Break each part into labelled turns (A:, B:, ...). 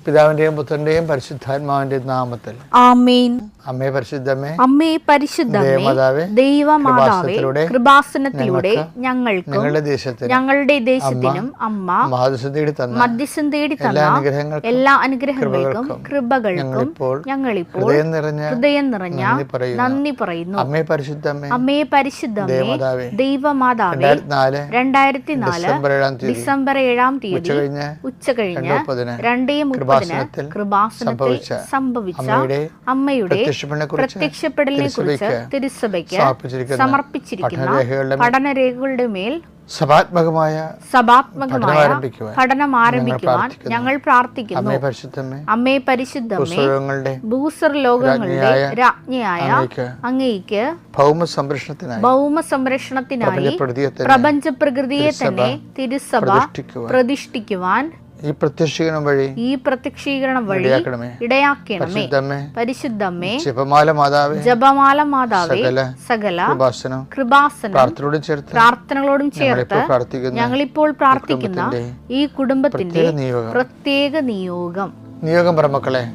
A: പിതാവിന്റെയും പുത്രന്റെയും പരിശുദ്ധാത്മാവിന്റെയും നാമത്തിൽ
B: ആമേൻ.
A: അമ്മേ പരിശുദ്ധമേ,
B: അമ്മേ പരിശുദ്ധമേ, ദൈവമാതാവേ, കൃപാസനത്തിലൂടെ ഞങ്ങളുടെ ദേശത്തിനും അമ്മ മധ്യസ്ഥം തേടി തന്ന എല്ലാ അനുഗ്രഹങ്ങൾക്കും കൃപകൾക്കും ഞങ്ങളിപ്പോൾ ഹൃദയം നിറഞ്ഞ നന്ദി പറയുന്നു.
A: അമ്മേ പരിശുദ്ധമേ,
B: അമ്മേ പരിശുദ്ധമേ, ദൈവമാതാവേ, 2004 ഡിസംബർ 7 തീയതി ഉച്ചകഴിഞ്ഞ് 2:30 കൃപാസനത്തിൽ സംഭവിച്ച അമ്മയുടെ പ്രത്യക്ഷപ്പെടലിനെ കുറിച്ച് തിരുസഭയ്ക്ക് സമർപ്പിച്ചിരിക്കുന്ന പഠനരേഖകളുടെ മേൽ സഭാത്മകമായ പഠനം ആരംഭിക്കുവാൻ ഞങ്ങൾ പ്രാർത്ഥിക്കുന്നു. അമ്മേ പരിശുദ്ധമേ, ഭൂസ്വർ ലോകങ്ങളുടെ രാജ്ഞിയായ അങ്ങേയ്ക്ക് ഭൗമ സംരക്ഷണത്തിനായി പ്രപഞ്ച പ്രകൃതിയെ തന്നെ തിരുസഭ പ്രതിഷ്ഠിക്കുവാൻ
A: ഈ പ്രത്യക്ഷീകരണം വഴി
B: ഇടയാക്കണമേ. പരിശുദ്ധമേ,
A: ജപമാല മാതാവേ,
B: സകല കൃപാസനം പ്രാർത്ഥനകളോടും ചേർത്ത് ഞങ്ങളിപ്പോൾ പ്രാർത്ഥിക്കുന്ന ഈ കുടുംബത്തിന്റെ പ്രത്യേക നിയോഗം
A: പറമക്കളെ,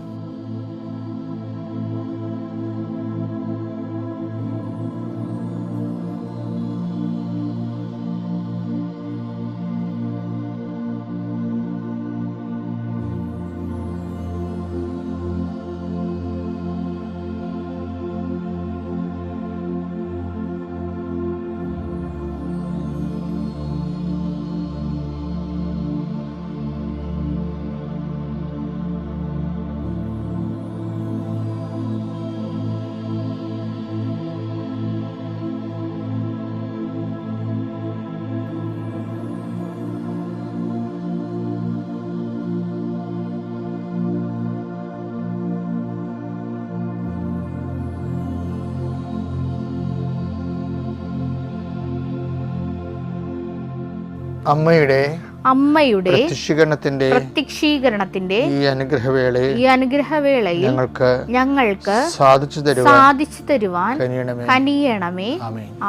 B: അമ്മയുടെ
A: പ്രത്യക്ഷീകരണത്തിന്റെ ഈ അനുഗ്രഹവേളയിൽ
B: ഞങ്ങൾക്ക് സാധിച്ചു തരുവാൻ കനിയണമേ.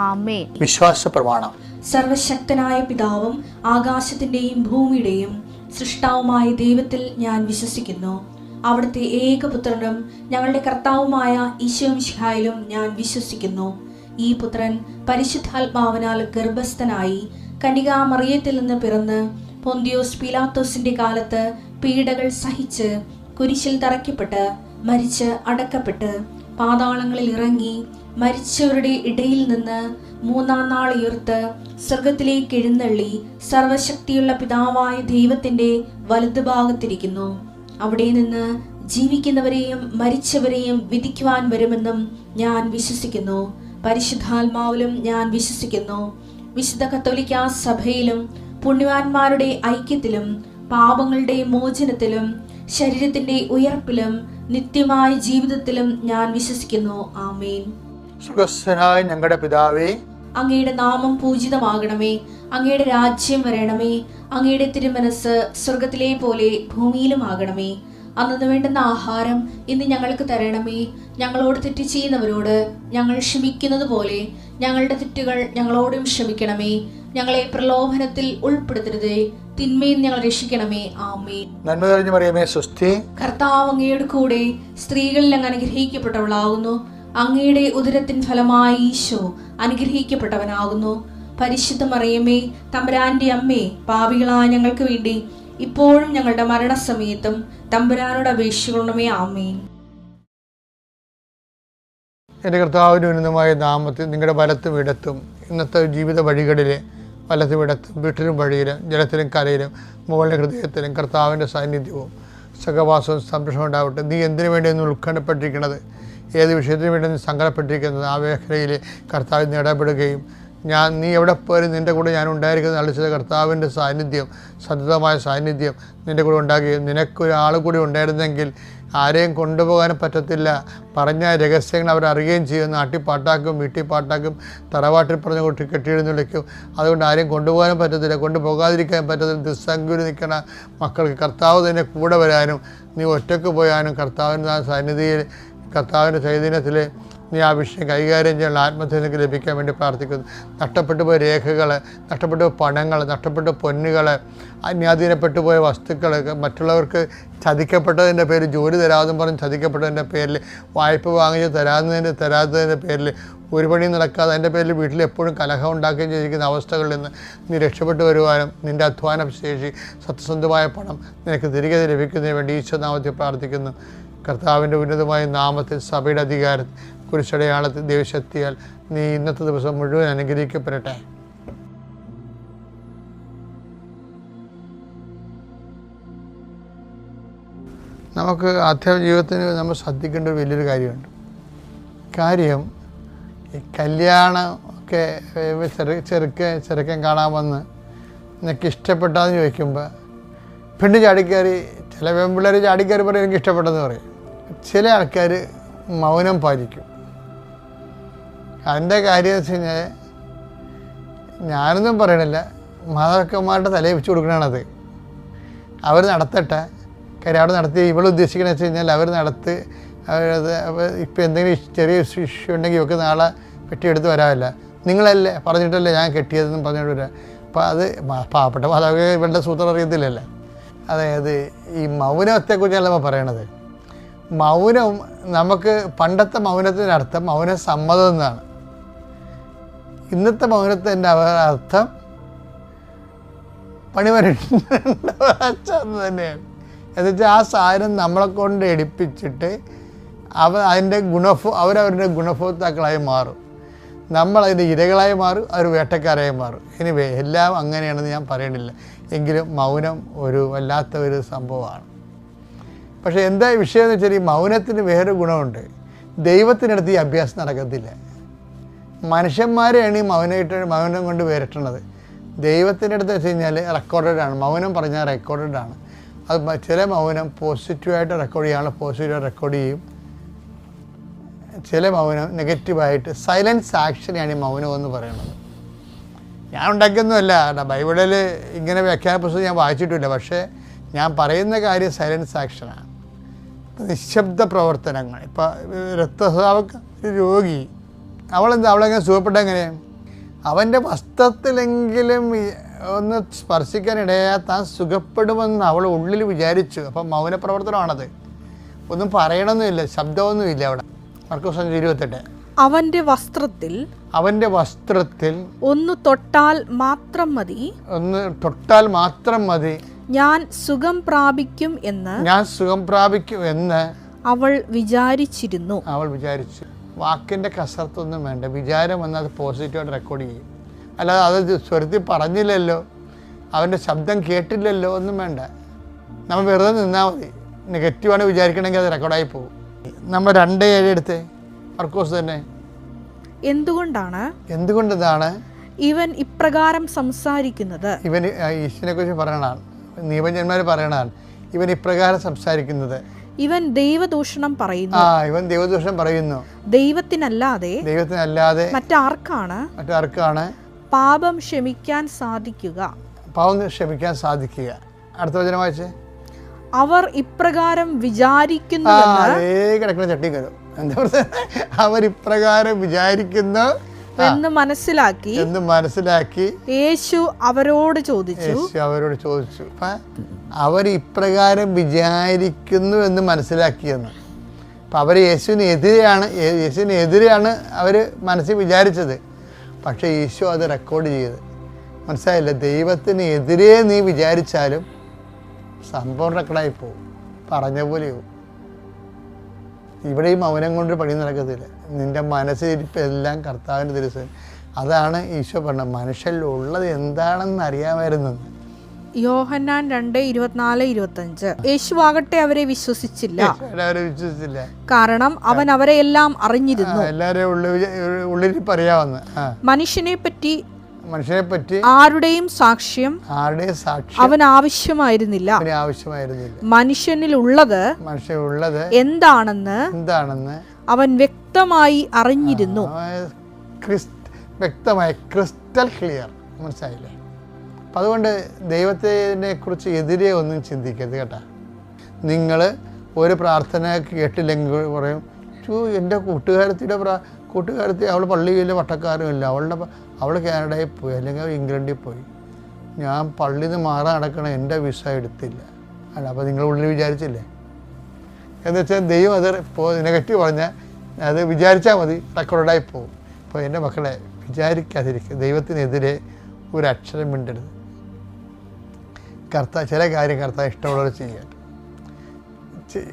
B: ആമേൻ.
A: വിശ്വാസ പ്രമാണം.
C: സർവശക്തനായ പിതാവും ആകാശത്തിന്റെയും ഭൂമിയുടെയും സൃഷ്ടാവുമായ ദൈവത്തിൽ ഞാൻ വിശ്വസിക്കുന്നു. അവിടുത്തെ ഏകപുത്രനും ഞങ്ങളുടെ കർത്താവുമായ ഈശോ മിശിഹായിലും ഞാൻ വിശ്വസിക്കുന്നു. ഈ പുത്രൻ പരിശുദ്ധാത്മാവിനാൽ ഗർഭസ്ഥനായി കന്യകാമറിയത്തിൽ നിന്ന് പിറന്ന് പൊന്തിയോസ് പീലാത്തോസിന്റെ കാലത്ത് പീഡകൾ സഹിച്ച് കുരിശിൽ തറയ്ക്കപ്പെട്ട് മരിച്ച് അടക്കപ്പെട്ട് പാതാളങ്ങളിൽ ഇറങ്ങി മരിച്ചവരുടെ ഇടയിൽ നിന്ന് 3-ാം നാൾ ഉയർത്ത് സ്വർഗത്തിലേക്ക് എഴുന്നള്ളി സർവശക്തിയുള്ള പിതാവായ ദൈവത്തിന്റെ വലതുഭാഗത്തിരിക്കുന്നു. അവിടെ നിന്ന് ജീവിക്കുന്നവരെയും മരിച്ചവരെയും വിധിക്കുവാൻ വരുമെന്നും ഞാൻ വിശ്വസിക്കുന്നു. പരിശുദ്ധാത്മാവിലും ഞാൻ വിശ്വസിക്കുന്നു. വിശുദ്ധ കത്തോലിക്കാ സഭയിലും പുണ്യവാന്മാരുടെ ഐക്യത്തിലും പാപങ്ങളുടെ മോചനത്തിലും ശരീരത്തിന്റെ ഉയർപ്പിലും നിത്യമായ ജീവിതത്തിലും ഞാൻ വിശ്വസിക്കുന്നു. ആമേൻ.
A: സ്വർഗ്ഗസ്ഥനായ ഞങ്ങളുടെ പിതാവേ,
C: അങ്ങയുടെ നാമം പൂജിതമാകണമേ. അങ്ങയുടെ രാജ്യം വരണമേ. അങ്ങയുടെ തിരുമനസ് സ്വർഗത്തിലെ പോലെ ഭൂമിയിലും ആകണമേ. അന്നു വേണ്ടുന്ന ആഹാരം ഇന്ന് ഞങ്ങൾക്ക് തരണമേ. ഞങ്ങളോട് തെറ്റ് ചെയ്യുന്നവരോട് ഞങ്ങൾ ക്ഷമിക്കുന്നത് പോലെ ഞങ്ങളുടെ തെറ്റുകൾ ഞങ്ങളോടും ക്ഷമിക്കണമേ. ഞങ്ങളെ പ്രലോഭനത്തിൽ ഉൾപ്പെടുത്തരുതേ, തിന്മയിൽ ഞങ്ങൾ രക്ഷിക്കണമേ. ആമേൻ.
A: നന്മ നിറഞ്ഞ മറിയമേ, സ്വസ്തി.
C: കർത്താവ് അങ്ങയുടെ കൂടെ സ്ത്രീകളിൽ അങ്ങ് അനുഗ്രഹിക്കപ്പെട്ടവളാകുന്നു. അങ്ങയുടെ ഉദരത്തിൻ ഫലമായി ഈശോ അനുഗ്രഹിക്കപ്പെട്ടവനാകുന്നു. പരിശുദ്ധ മറിയമേ, തമ്പുരാന്റെ അമ്മേ, പാപികളായ ഞങ്ങൾക്ക് വേണ്ടി ഇപ്പോഴും ഞങ്ങളുടെ മരണസമയത്തും തമ്പുരാനോട് അപേക്ഷിക്കണമേ. ആമേൻ.
A: എൻ്റെ കർത്താവിൻ്റെ ഉന്നതമായ നാമത്തിൽ നിങ്ങളുടെ വലത്തും ഇടത്തും ഇന്നത്തെ ജീവിത വഴികളിൽ വലത്തും ഇടത്തും വീട്ടിലും വഴിയിലും ജലത്തിലും കരയിലും മുകളിലെ ഹൃദയത്തിലും കർത്താവിൻ്റെ സാന്നിധ്യവും സഹവാസവും സംരക്ഷണം ഉണ്ടാവട്ടെ. നീ എന്തിനു വേണ്ടിയൊന്നും ഉത്കണ്ഠപ്പെട്ടിരിക്കുന്നത്, ഏത് വിഷയത്തിന് വേണ്ടി നീ സങ്കടപ്പെട്ടിരിക്കുന്നത്, ആ മേഖലയിൽ കർത്താവിന് ഇടപെടുകയും നീ എവിടെ പോയാലും നിൻ്റെ കൂടെ ഞാൻ ഉണ്ടായിരിക്കുന്നത് അളിച്ചത് കർത്താവിൻ്റെ സാന്നിധ്യം, സതതമായ സാന്നിധ്യം നിൻ്റെ കൂടെ ഉണ്ടാകുകയും നിനക്കൊരാൾ കൂടി ഉണ്ടായിരുന്നെങ്കിൽ ആരെയും കൊണ്ടുപോകാനും പറ്റത്തില്ല. പറഞ്ഞ രഹസ്യങ്ങൾ അവരറിയുകയും ചെയ്യും. നാട്ടിൽ പാട്ടാക്കും, വീട്ടിൽ പാട്ടാക്കും, തറവാട്ടിൽ പറഞ്ഞ് കൊട്ടി കെട്ടിയെഴുന്നള്ളിക്കും. അതുകൊണ്ട് ആരെയും കൊണ്ടുപോകാനും പറ്റത്തില്ല, കൊണ്ടുപോകാതിരിക്കാൻ പറ്റത്തില്ല. ദുസ്സംഗതി നിൽക്കണ മക്കൾക്ക് കർത്താവ് തന്നെ കൂടെ വരാനും നീ ഒറ്റയ്ക്ക് പോയാനും കർത്താവിൻ്റെ സന്നിധിയിൽ കർത്താവിൻ്റെ ചൈതന്യത്തിൽ നീ ആ വിഷയം കൈകാര്യം ചെയ്യാനുള്ള ആത്മധൈര്യം ലഭിക്കാൻ വേണ്ടി പ്രാർത്ഥിക്കുന്നു. നഷ്ടപ്പെട്ടു പോയ രേഖകൾ, നഷ്ടപ്പെട്ടു പോയ പണങ്ങൾ, നഷ്ടപ്പെട്ട പൊന്നുകൾ, അന്യാധീനപ്പെട്ടു പോയ വസ്തുക്കൾ, മറ്റുള്ളവർക്ക് ചതിക്കപ്പെട്ടതിൻ്റെ പേരിൽ ജോലി തരാമെന്നും പറഞ്ഞ് ചതിക്കപ്പെട്ടതിൻ്റെ പേരിൽ, വായ്പ വാങ്ങിച്ച് തരാത്തതിൻ്റെ പേരിൽ ഒരു പണി നടക്കാതെ അതിൻ്റെ പേരിൽ വീട്ടിൽ എപ്പോഴും കലഹം ഉണ്ടാക്കുകയും ചെയ്തിരിക്കുന്ന അവസ്ഥകളിൽ നിന്ന് നീ രക്ഷപ്പെട്ടു വരുവാനും നിൻ്റെ അധ്വാന ശേഷി, സത്യസന്ധമായ പണം നിനക്ക് തിരികെ ലഭിക്കുന്നതിന് വേണ്ടി ഈശോനാമത്തിൽ പ്രാർത്ഥിക്കുന്നു. കർത്താവിൻ്റെ ഉന്നതമായ നാമത്തിൽ, സഭയുടെ അധികാരത്തിൽ, കുരിശടയാളത്തിൽ, ദൈവശക്തിയാൽ നീ ഇന്നത്തെ ദിവസം മുഴുവൻ അനുഗ്രഹിക്കപ്പെടട്ടെ. നമുക്ക് ആധ്യാത്മിക ജീവിതത്തിന് നമ്മൾ ശ്രദ്ധിക്കേണ്ട ഒരു വലിയൊരു കാര്യമുണ്ട്. ഈ കല്യാണം ഒക്കെ ചെറുക്കൻ കാണാൻ വന്ന് നിനക്ക് ഇഷ്ടപ്പെട്ടാന്ന് ചോദിക്കുമ്പോൾ പെണ്ണ് ചാടിക്കയറി, ചില പെൺപിള്ളേർ ചാടിക്കയറി പറയും എനിക്ക് ഇഷ്ടപ്പെട്ടെന്ന് പറയും. ചില ആൾക്കാർ മൗനം പാലിക്കും. അതിൻ്റെ കാര്യം എന്ന് വെച്ച് കഴിഞ്ഞാൽ ഞാനൊന്നും പറയണില്ല, മാതാക്കന്മാരുടെ തലയിൽ വെച്ച് കൊടുക്കണത്. അവർ നടത്തട്ടെ. കാര്യം അവിടെ നടത്തി ഉദ്ദേശിക്കണമെന്ന് വെച്ച് കഴിഞ്ഞാൽ അവർ അവരത് ഇപ്പോൾ എന്തെങ്കിലും ചെറിയ ഇഷ്യൂ ഉണ്ടെങ്കിൽ ഇവർക്ക് നാളെ പെട്ടിയെടുത്ത് വരാമല്ല, നിങ്ങളല്ലേ പറഞ്ഞിട്ടല്ലേ ഞാൻ കെട്ടിയതെന്നും പറഞ്ഞിട്ട് വരാം. അപ്പോൾ അത് പാവപ്പെട്ട മാതാപിതാക്കൾ ഇവരുടെ സൂത്രം അറിയത്തില്ലല്ലോ. അതായത് ഈ മൗനത്തെക്കുറിച്ചല്ല നമ്മൾ പറയണത്. മൗനം നമുക്ക് പണ്ടത്തെ മൗനത്തിനർത്ഥം മൗന സമ്മതം എന്നാണ്. ഇന്നത്തെ മൗനത്തിൻ്റെ അർത്ഥം പണിവരേണ്ട തന്നെയാണ്. എന്നുവെച്ചാൽ ആ സാധനം നമ്മളെ കൊണ്ട് എടുപ്പിച്ചിട്ട് അവരവരുടെ ഗുണഭോക്താക്കളായി മാറും. നമ്മളതിൻ്റെ ഇരകളായി മാറും, അവർ വേട്ടക്കാരായി മാറും. എനിവേ എല്ലാം അങ്ങനെയാണെന്ന് ഞാൻ പറയണില്ല, എങ്കിലും മൗനം ഒരു വല്ലാത്ത ഒരു സംഭവമാണ്. പക്ഷേ എന്താ വിഷയം എന്ന് വെച്ചാൽ ഈ മൗനത്തിന് വേറെ ഗുണമുണ്ട്. ദൈവത്തിനടുത്ത് ഈ അഭ്യാസം നടക്കത്തില്ല. മനുഷ്യന്മാരെയാണ് ഈ മൗനം കൊണ്ട് വേറിട്ടണത്. ദൈവത്തിൻ്റെ അടുത്ത് വെച്ച് കഴിഞ്ഞാൽ റെക്കോർഡഡാണ്. മൗനം പറഞ്ഞാൽ റെക്കോർഡഡാണ്. അത് ചില മൗനം പോസിറ്റീവായിട്ട് റെക്കോർഡ് ചെയ്യാനുള്ള പോസിറ്റീവായിട്ട് റെക്കോർഡ് ചെയ്യും. ചില മൗനം നെഗറ്റീവായിട്ട് സൈലൻസ് ആക്ഷനെയാണ് ഈ മൗനം എന്ന് പറയുന്നത്. ഞാൻ ഉണ്ടാക്കിയൊന്നുമല്ല, ബൈബിളിൽ ഇങ്ങനെ വ്യാഖ്യാന പുസ്തകം ഞാൻ വായിച്ചിട്ടില്ല. പക്ഷേ ഞാൻ പറയുന്ന കാര്യം സൈലൻസ് ആക്ഷനാണ്. നിശബ്ദ പ്രവർത്തനങ്ങൾ. ഇപ്പോൾ രക്തസ്രാവക്ക് ഒരു രോഗി, അവളെങ്ങനെ സുഖപ്പെട്ട എങ്ങനെയാണ്? അവൻ്റെ വസ്ത്രത്തിലെങ്കിലും ഒന്ന് സ്പർശിക്കാനിടയാൽ താൻ സുഖപ്പെടുമെന്ന് അവൾ ഉള്ളിൽ വിചാരിച്ചു. അപ്പം മൗനപ്രവർത്തനമാണത്. ഒന്നും പറയണമെന്നില്ല, ശബ്ദമൊന്നുമില്ല അവിടെ. മർക്കോസ് 5:28.
B: അവന്റെ വസ്ത്രത്തിൽ
D: ഒന്ന് തൊട്ടാൽ മാത്രം മതി, ഞാൻ സുഖം പ്രാപിക്കും എന്ന് അവൾ വിചാരിച്ചു.
A: വാക്കിൻ്റെ കസർത്തൊന്നും വേണ്ട, വിചാരം വന്നാൽ അത് പോസിറ്റീവായിട്ട് റെക്കോർഡ് ചെയ്യും. അല്ലാതെ അത് സ്വരത്തിൽ പറഞ്ഞില്ലല്ലോ, അവൻ്റെ ശബ്ദം കേട്ടില്ലല്ലോ, ഒന്നും വേണ്ട. നമ്മൾ വെറുതെ നിന്നാൽ മതി. നെഗറ്റീവാണ് വിചാരിക്കണമെങ്കിൽ അത് റെക്കോർഡായി പോകും. നമ്മൾ 2:7 എടുത്ത് മർക്കോസ് തന്നെ. എന്തുകൊണ്ടാണ്
D: ഇവൻ ഇപ്രകാരം സംസാരിക്കുന്നത്?
A: ഇവൻ ഈശ്വരനെ കുറിച്ച് പറയണതാണ്, നിയമജന്മാർ പറയണതാണ്. ഇവൻ ഇപ്രകാരം സംസാരിക്കുന്നത്,
D: ഇവൻ ദൈവദൂഷണം പറയുന്നു. ദൈവത്തിനല്ലാതെ മറ്റാർക്കാണ് പാപം ക്ഷമിക്കാൻ സാധിക്കുക?
A: അടുത്ത വചനം വായിച്ചേ.
D: അവർ ഇപ്രകാരം വിചാരിക്കുന്നു
A: അവർ ഇപ്രകാരം വിചാരിക്കുന്നു
D: എന്ന് മനസ്സിലാക്കി യേശു അവരോട് ചോദിച്ചു.
A: അവർ ഇപ്രകാരം വിചാരിക്കുന്നു എന്ന് മനസ്സിലാക്കിയെന്ന്. അപ്പം അവർ യേശുവിനെതിരെയാണ് അവർ മനസ്സിൽ വിചാരിച്ചത്. പക്ഷേ യേശു അത് റെക്കോർഡ് ചെയ്ത്. മനസ്സിലായില്ല? ദൈവത്തിനെതിരെ നീ വിചാരിച്ചാലും സംഭവം റെക്കോർഡായി പോകും, പറഞ്ഞ പോലെയാവും. ഇവിടെ ഈ മൗനം കൊണ്ട് പണി നടക്കത്തില്ല. നിൻ്റെ മനസ്സിലിരിപ്പെല്ലാം കർത്താവിൻ്റെ ദിവസം. അതാണ് ഈശോ പറഞ്ഞത്, മനുഷ്യരിലുള്ളത് എന്താണെന്ന് അറിയാമായിരുന്നു.
D: യോഹന്നാൻ 2:24-25. യേശുവാകട്ടെ അവരെ വിശ്വസിച്ചില്ല, കാരണം അവൻ അവരെ എല്ലാം അറിഞ്ഞിരുന്നു.
A: എല്ലാവരെയും ഉള്ളിരിപ്പ് അറിയാവുന്ന
D: മനുഷ്യനെ പറ്റി ആരുടെയും സാക്ഷ്യം അവൻ ആവശ്യമായിരുന്നില്ല. മനുഷ്യനിലുള്ളത് എന്താണെന്ന് അവൻ വ്യക്തമായി അറിഞ്ഞിരുന്നു.
A: വ്യക്തമായി, ക്രിസ്റ്റൽ ക്ലിയർ. മനസ്സിലായില്ലേ? അപ്പം അതുകൊണ്ട് ദൈവത്തിനെ കുറിച്ച് എതിരെ ഒന്നും ചിന്തിക്കരുത് കേട്ടോ. നിങ്ങൾ ഒരു പ്രാർത്ഥന കേട്ടില്ലെങ്കിൽ പറയും എൻ്റെ കൂട്ടുകാരത്തി അവൾ പള്ളിയിലെ വട്ടക്കാരുമില്ല, അവൾ കാനഡയിൽ പോയി, അല്ലെങ്കിൽ അവൾ ഇംഗ്ലണ്ടിൽ പോയി. ഞാൻ പള്ളിയിൽ നിന്ന് മാറാൻ നടക്കണം, എൻ്റെ വിസ എടുത്തില്ല. അല്ല, അപ്പോൾ നിങ്ങൾ ഉള്ളിൽ വിചാരിച്ചില്ലേ എന്ന് വെച്ചാൽ ദൈവം അത് നെഗറ്റീവ് പറഞ്ഞാൽ അത് വിചാരിച്ചാൽ മതി, റെക്കോർഡായി പോകും. അപ്പോൾ എൻ്റെ മക്കളെ വിചാരിക്കാതിരിക്കുക, ദൈവത്തിനെതിരെ ഒരു അക്ഷരം മിണ്ടരുത്. ചില കാര്യം കർത്താവ് ഇഷ്ടമുള്ളവർ ചെയ്യട്ടെ,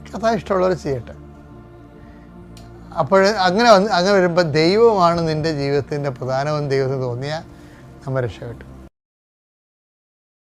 A: കർത്താവ് ഇഷ്ടമുള്ളവർ ചെയ്യട്ടെ. അപ്പോൾ അങ്ങനെ വരുമ്പോൾ ദൈവമാണ് നിൻ്റെ ജീവിതത്തിൻ്റെ പ്രധാനമെന്ന് ദൈവത്തിന് തോന്നിയാൽ നമ്മൾ രക്ഷപ്പെട്ടു.